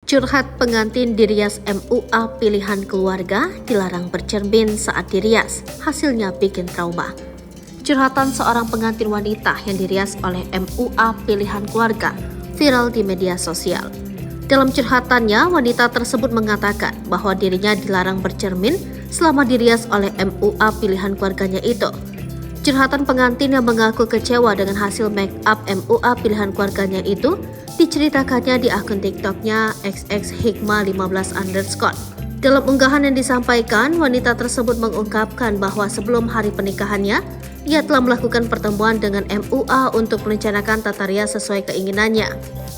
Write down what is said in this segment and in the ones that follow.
Curhat pengantin dirias MUA pilihan keluarga dilarang bercermin saat dirias, hasilnya bikin trauma. Curhatan seorang pengantin wanita yang dirias oleh MUA pilihan keluarga viral di media sosial. Dalam curhatannya, wanita tersebut mengatakan bahwa dirinya dilarang bercermin selama dirias oleh MUA pilihan keluarganya itu. Curhatan pengantin yang mengaku kecewa dengan hasil make up MUA pilihan keluarganya itu diceritakannya di akun TikToknya xxhikmah15_. Dalam unggahan yang disampaikan, wanita tersebut mengungkapkan bahwa sebelum hari pernikahannya, ia telah melakukan pertemuan dengan MUA untuk merencanakan tata rias sesuai keinginannya.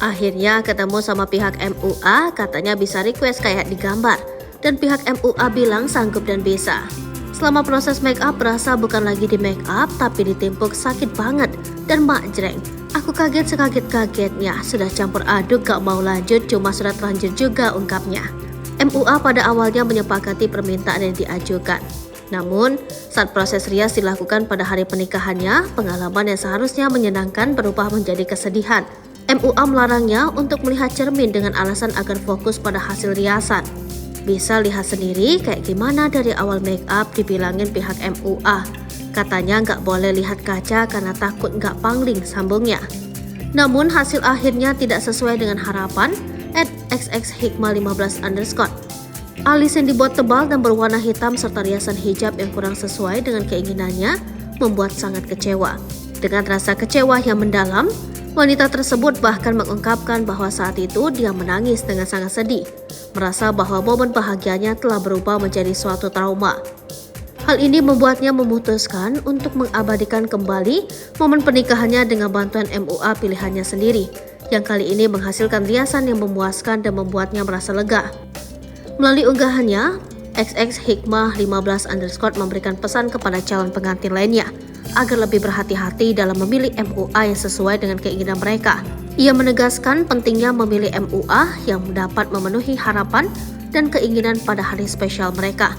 Akhirnya ketemu sama pihak MUA, katanya bisa request kayak digambar, dan pihak MUA bilang sanggup dan bisa. Selama proses make up berasa bukan lagi di make up tapi ditimpuk sakit banget dan makjreng. Aku kaget sekaget-kagetnya, sudah campur aduk gak mau lanjut cuma sudah terlanjur juga, ungkapnya. MUA pada awalnya menyepakati permintaan yang diajukan. Namun, saat proses rias dilakukan pada hari pernikahannya, pengalaman yang seharusnya menyenangkan berubah menjadi kesedihan. MUA melarangnya untuk melihat cermin dengan alasan agar fokus pada hasil riasan. Bisa lihat sendiri kayak gimana dari awal make up, dibilangin pihak MUA. Katanya nggak boleh lihat kaca karena takut nggak pangling, sambungnya. Namun hasil akhirnya tidak sesuai dengan harapan @xxhikmah15_. Alis yang dibuat tebal dan berwarna hitam serta riasan hijab yang kurang sesuai dengan keinginannya membuat sangat kecewa. Dengan rasa kecewa yang mendalam, wanita tersebut bahkan mengungkapkan bahwa saat itu dia menangis dengan sangat sedih, merasa bahwa momen bahagianya telah berubah menjadi suatu trauma. Hal ini membuatnya memutuskan untuk mengabadikan kembali momen pernikahannya dengan bantuan MUA pilihannya sendiri, yang kali ini menghasilkan riasan yang memuaskan dan membuatnya merasa lega. Melalui unggahannya, xxhikmah15_ memberikan pesan kepada calon pengantin lainnya agar lebih berhati-hati dalam memilih MUA yang sesuai dengan keinginan mereka. Ia menegaskan pentingnya memilih MUA yang dapat memenuhi harapan dan keinginan pada hari spesial mereka.